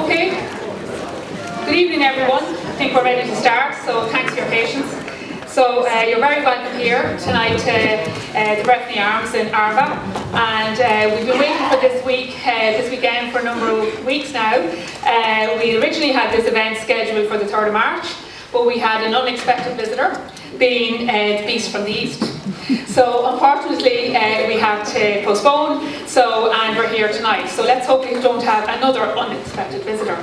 Okay. Good evening, everyone. I think we're ready to start, so thanks for your patience. So you're very welcome here tonight to the Breffni Arms in Arva, and we've been waiting for this weekend for a number of weeks now. We originally had this event scheduled for the 3rd of March, but we had an unexpected visitor, being the Beast from the East. So unfortunately we have to postpone, and we're here tonight. So let's hope we don't have another unexpected visitor.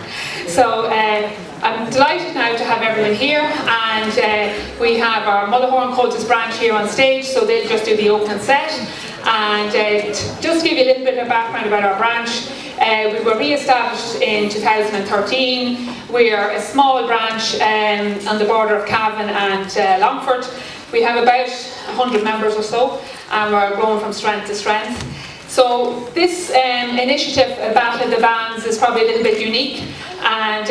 So I'm delighted now to have everyone here, and we have our Mullahoran Cultist branch here on stage, so they'll just do the opening set. And just to give you a little bit of background about our branch, we were re-established in 2013. We are a small branch on the border of Cavan and Longford. We have about 100 members or so, and we're growing from strength to strength. So this initiative, Battle of the Bands, is probably a little bit unique, and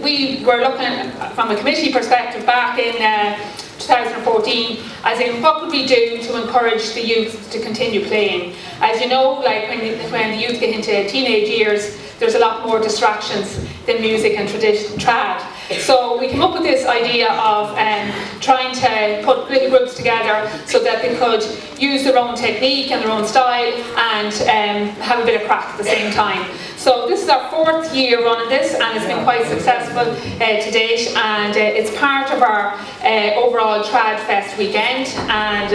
we were looking from a committee perspective back in 2014, as in what could we do to encourage the youth to continue playing. As you know, like when the youth get into teenage years, there's a lot more distractions than music and trad. So we came up with this idea of trying to put little groups together so that they could use their own technique and their own style and have a bit of crack at the same time. So this is our 4th year running this, and it's been quite successful to date, and it's part of our overall Trad Fest weekend. And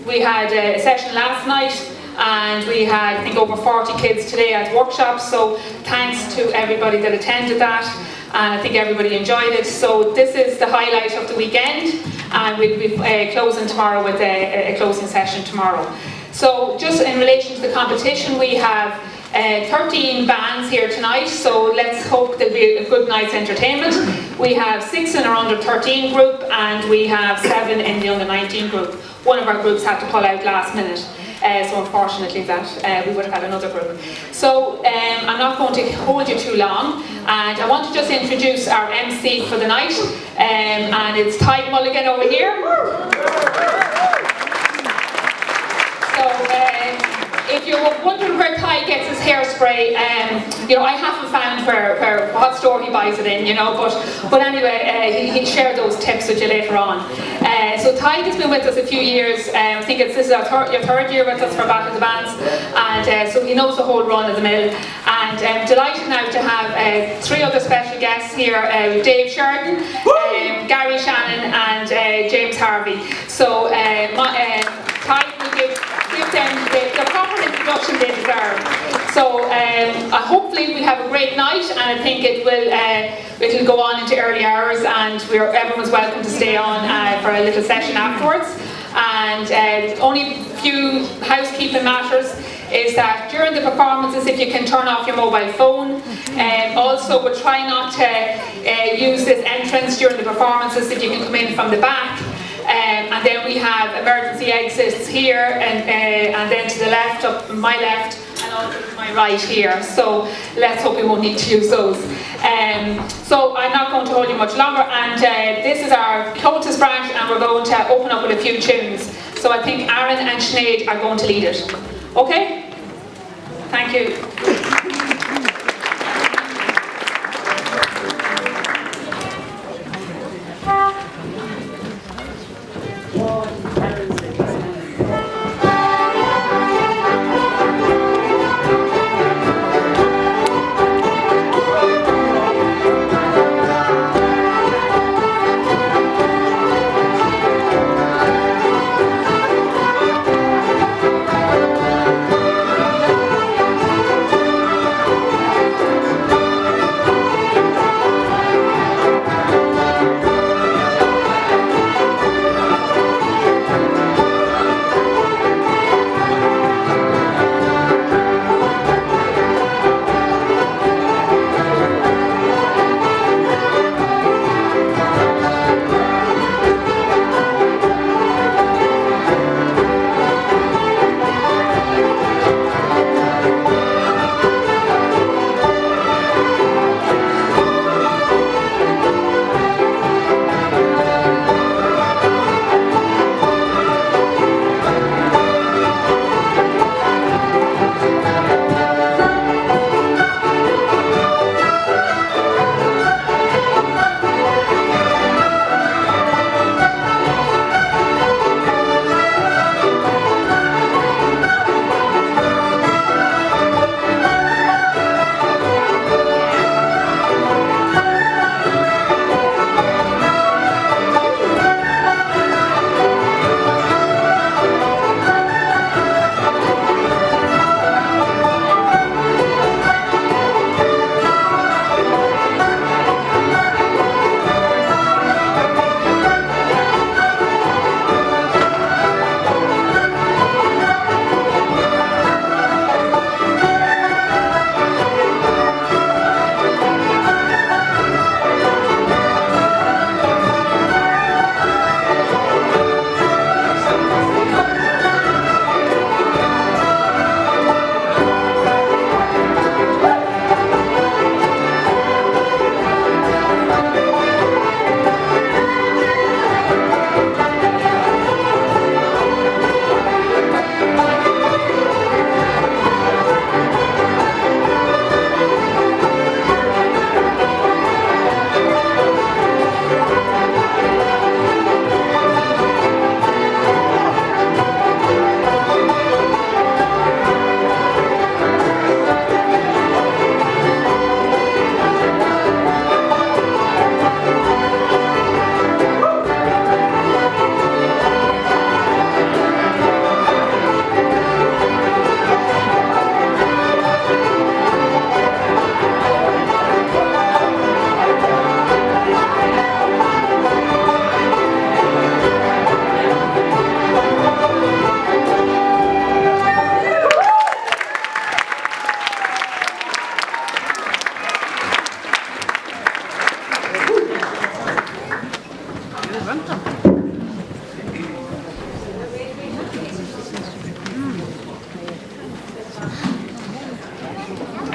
we had a session last night, and we had, I think, over 40 kids today at workshops, so thanks to everybody that attended that, and I think everybody enjoyed it. So this is the highlight of the weekend, and we'll be closing tomorrow with a closing session tomorrow. So just in relation to the competition, we have 13 bands here tonight, so let's hope there'll be a good night's entertainment. We have 6 in our under 13 group, and we have 7 in the under 19 group. One of our groups had to pull out last minute. So unfortunately we would have had another group. So I'm not going to hold you too long, and I want to just introduce our MC for the night, and it's Ty Mulligan over here. So if you're wondering where Ty gets his hairspray, I haven't found what store he buys it in, but anyway, he'll share those tips with you later on. So Ty has been with us a few years. I think this is your 3rd year with us for Battle of the Bands, and so he knows the whole run of the mill. And I'm delighted now to have 3 other special guests here: Dave Sheridan, Gary Shannon, and James Harvey. So Ty will give them the proper introduction they deserve. So hopefully we'll have a great night, and I think it'll go on into early hours, and everyone's welcome to stay on for a little session afterwards. And only few housekeeping matters is that during the performances, if you can turn off your mobile phone. Also, we'll try not to use this entrance during the performances, if you can come in from the back. And then we have emergency exits here, and then to the left, up my left, and also to my right here. So let's hope we won't need to use those. So I'm not going to hold you much longer, and this is our Cultist branch, and we're going to open up with a few tunes. So I think Aaron and Sinead are going to lead it. Okay? Thank you.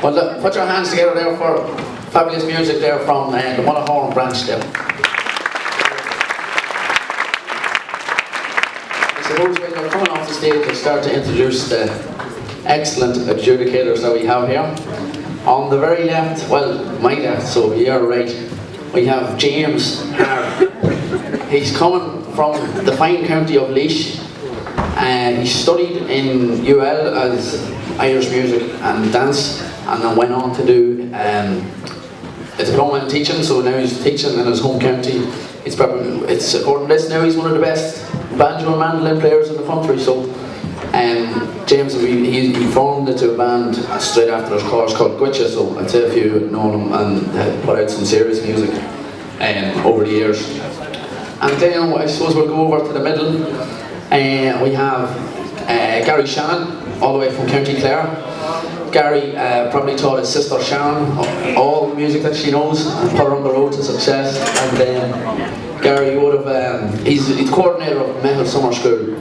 Well, look, put your hands together there for fabulous music there from the Mullahoran branch there. I suppose when they're coming off the stage, we'll start to introduce the excellent adjudicators that we have here. On the very left, well, my left, so you're right, we have James Hard. He's coming from the fine county of Laois. He studied in UL as Irish music and dance, and then went on to do a diploma in teaching, so now he's teaching in his home county. It's according to this now he's one of the best banjo and mandolin players in the country. So James, he formed into a band straight after his course called Gwitcha, so I'd say a few have known him and put out some serious music over the years. And then I suppose we'll go over to the middle. We have Gary Shannon, all the way from County Clare. Gary probably taught his sister Sharon all the music that she knows and put her on the road to success. And Gary would have, he's coordinator of Metal Summer School,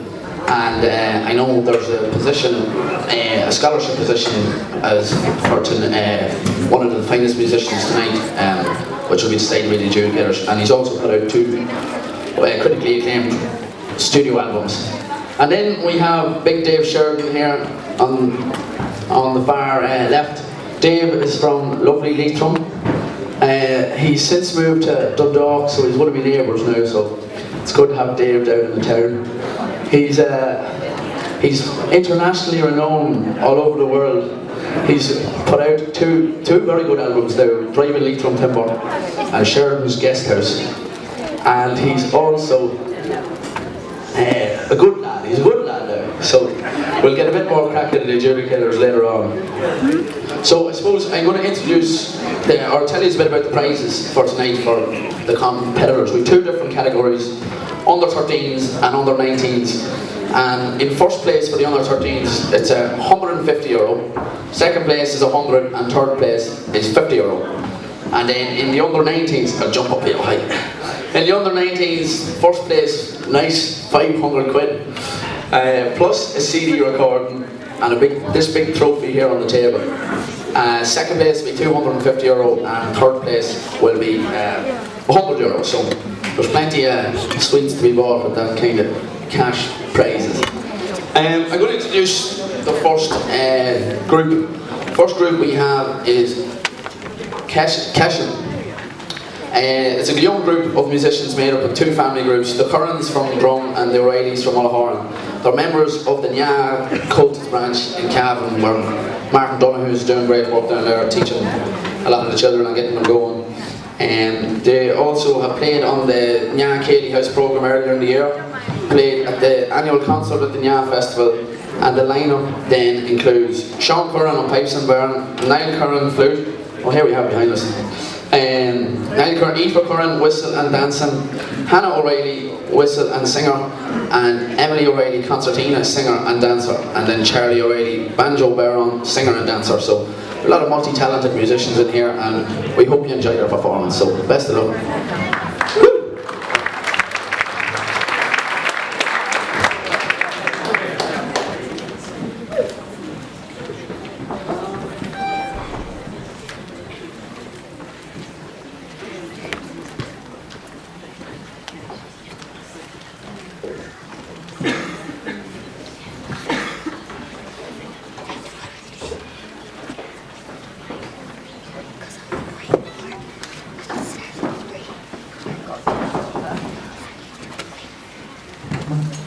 and I know there's a position, a scholarship position as for one of the finest musicians tonight, which will be decided by the adjudicators. And he's also put out 2 critically acclaimed studio albums. And then we have Big Dave Sheridan here on the far left. Dave is from lovely Leitrim. He's since moved to Dundalk, so he's one of my neighbours now, so it's good to have Dave down in the town. He's internationally renowned all over the world. He's put out two very good albums now, Driving Leitrim Timber and Sheridan's Guest House. And he's also a good lad. He's a good lad now. So we'll get a bit more crack at the adjudicators later on. So I suppose I'm going to introduce or tell you a bit about the prizes for tonight for the competitors. We have 2 different categories, under 13s and under 19s. And in first place for the under 13s, it's €150. Second place is 100, and third place is €50. And then in the under 19s, I'll jump up here high. In the under 19s, first place, nice 500 quid, plus a CD recording and this big trophy here on the table. Second place will be €250, and third place will be €100. So there's plenty of sweets to be bought with that kind of cash prizes. I'm going to introduce the first group. First group we have is Keshin. It's a young group of musicians made up of 2 family groups, the Currans from Drum and the O'Reillys from Mullahoran. They're members of the Nya Cultus branch in Cavan, where Martin Donoghue's doing great work down there, teaching a lot of the children and getting them going. They also have played on the Nya Cayley House programme earlier in the year, played at the annual concert at the Nya Festival, and the lineup then includes Sean Curran on pipes and burn, Niall Curran flute, oh here we have behind us, Niall Curran, Aoife Curran whistle and dancing, Hannah O'Reilly whistle and singer, and Emily O'Reilly concertina singer and dancer, and then Charlie O'Reilly banjo baron singer and dancer. So a lot of multi-talented musicians in here, and we hope you enjoy their performance. So best of luck. Mm-hmm.